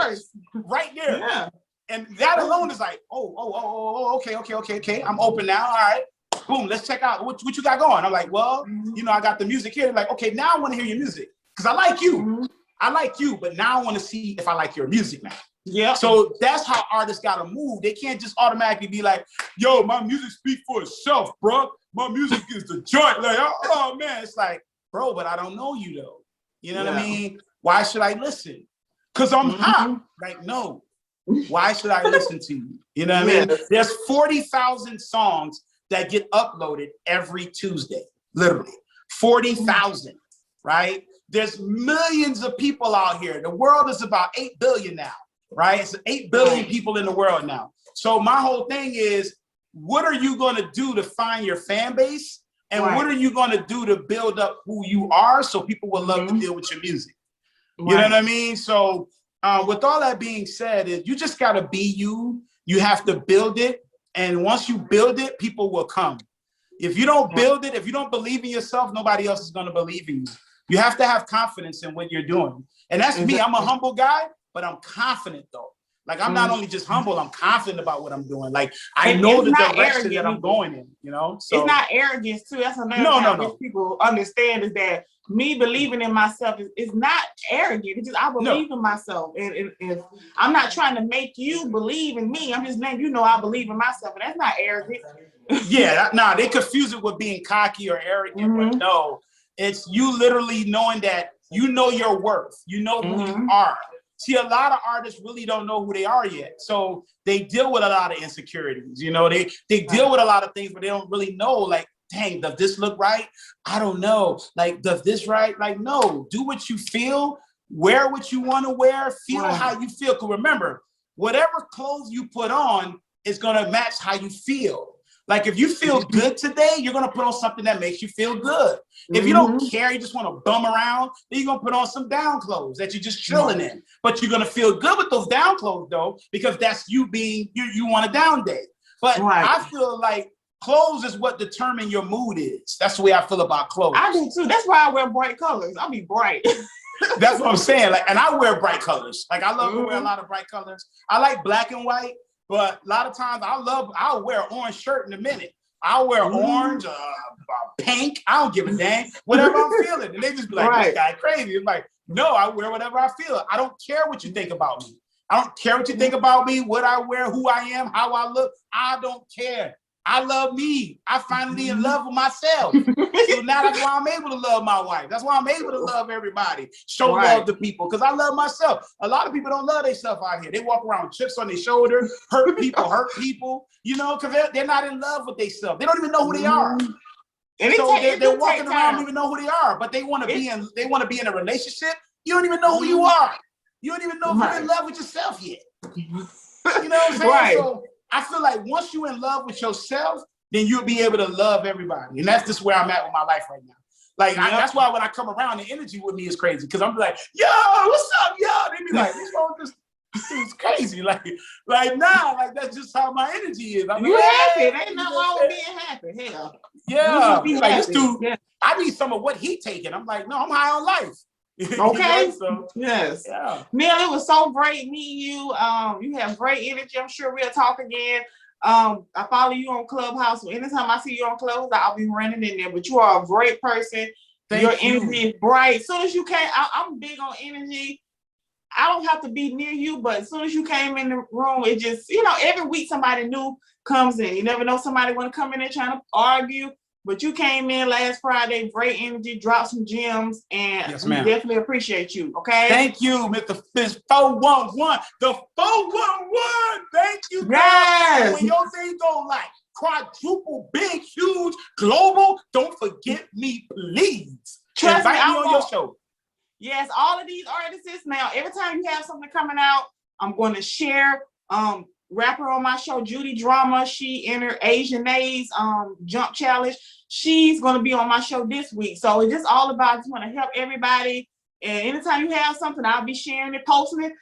right there. Yeah. And that alone is like, okay. I'm open now. All right. Boom, let's check out what you got going. I'm like, well, I got the music here. They're like, okay, now I want to hear your music because I like you. I like you, but now I want to see if I like your music now. Yeah. So that's how artists got to move. They can't just automatically be like, yo, my music speaks for itself, bro. My music is the joint. Like, oh man, it's like, bro, but I don't know you though. You know what I mean? Why should I listen? Because I'm hot. Like, no. Why should I listen to you? You know what I mean? There's 40,000 songs that get uploaded every Tuesday, literally 40,000, right? There's millions of people out here. The world is about 8 billion now, right? It's 8 billion people in the world now. So my whole thing is, what are you going to do to find your fan base? And what are you going to do to build up who you are so people will love to deal with your music? You know what I mean? So with all that being said, you just got to be you. You have to build it. And once you build it, people will come. If you don't build it, if you don't believe in yourself, nobody else is going to believe in you. You have to have confidence in what you're doing. And that's me. I'm a humble guy, but I'm confident though. Like, I'm not only just humble, I'm confident about what I'm doing. Like, I know the direction that I'm going in, So it's not arrogance too. That's another thing people understand is that me believing in myself is not arrogant. It's just I believe in myself. And I'm not trying to make you believe in me. I'm just letting you know I believe in myself. And that's not arrogant. They confuse it with being cocky or arrogant, but no. It's you literally knowing that you know your worth. You know who you are. See, a lot of artists really don't know who they are yet. So they deal with a lot of insecurities. They deal with a lot of things, but they don't really know, like, dang, does this look right? I don't know. Like, does this right? Like, no, do what you feel, wear what you want to wear, feel how you feel. Because remember, whatever clothes you put on is going to match how you feel. Like if you feel good today, you're gonna put on something that makes you feel good. If you don't care, you just want to bum around, then you're gonna put on some down clothes that you're just chilling in. But you're gonna feel good with those down clothes though, because that's you being you want a down day. But I feel like clothes is what determine your mood is. That's the way I feel about clothes. I do too. That's why I wear bright colors. I'll be bright. That's what I'm saying. Like, and I wear bright colors. Like I love to wear a lot of bright colors. I like black and white, but a lot of times I'll wear an orange shirt in a minute. I'll wear orange, pink. I don't give a dang. Whatever I'm feeling. And they just be like, this guy crazy. It's like, no, I wear whatever I feel. I don't care what you think about me. I don't care what you think about me, what I wear, who I am, how I look. I don't care. I love me. I finally in love with myself. So now that's why I'm able to love my wife. That's why I'm able to love everybody. Show love to people because I love myself. A lot of people don't love themselves out here. They walk around with chips on their shoulder, hurt people, you know, because they're not in love with themselves. They don't even know who they are. And so they're walking around don't even know who they are, but they want to be in a relationship. You don't even know who you are. You don't even know if you're in love with yourself yet. You know what I'm saying? So I feel like once you're in love with yourself, then you'll be able to love everybody. And that's just where I'm at with my life right now. Like, that's why when I come around, the energy with me is crazy. Because I'm like, yo, what's up, yo? They be like, what's wrong with this? It's crazy. Like that's just how my energy is. I'm you like, happy. There ain't nothing wrong with being happy. Hell. Yeah. Like, this dude, I need some of what he taking. I'm like, no, I'm high on life. Okay. You know, so, yes. Yeah. Neil, it was so great meeting you. You have great energy. I'm sure we'll talk again. I follow you on Clubhouse. So anytime I see you on Clubhouse, I'll be running in there. But you are a great person. Your energy is bright. As soon as you came, I'm big on energy. I don't have to be near you, but as soon as you came in the room, it just, you know, every week somebody new comes in. You never know, somebody want to come in there trying to argue. But you came in last Friday, great energy, dropped some gems, and we definitely appreciate you, okay? Thank you, Mr. Fish 411. The 411. Thank you, girl. Yes. When your thing go like quadruple, big, huge, global, don't forget me, please. Trust me, invite me on your show. Yes, all of these artists now, every time you have something coming out, I'm going to share. Rapper on my show, Judy Drama, she entered Asian A's jump challenge. She's going to be on my show this week. So it's just all about, I just want to help everybody. And anytime you have something, I'll be sharing it, posting it.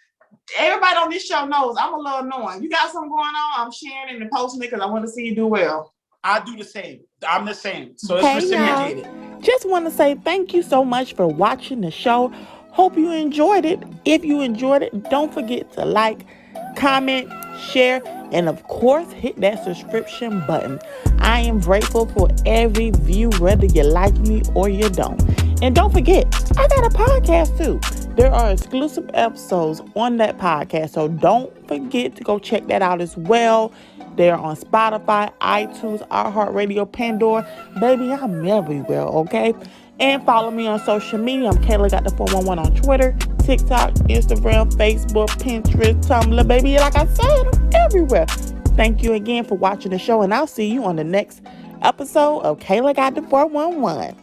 Everybody on this show knows I'm a little annoying. You got something going on, I'm sharing it and posting it because I want to see you do well. I do the same. I'm the same. So it's reciprocated. Just want to say thank you so much for watching the show. Hope you enjoyed it. If you enjoyed it, don't forget to like, comment, share, and of course, hit that subscription button. I am grateful for every view, whether you like me or you don't. And don't forget, I got a podcast too. There are exclusive episodes on that podcast, so don't forget to go check that out as well. They're on Spotify, iTunes, iHeartRadio, Pandora. Baby, I'm everywhere, okay? And follow me on social media. I'm Kayla Got the 411 on Twitter, TikTok, Instagram, Facebook, Pinterest, Tumblr. Baby, like I said, I'm everywhere. Thank you again for watching the show, and I'll see you on the next episode of Kayla Got the 411.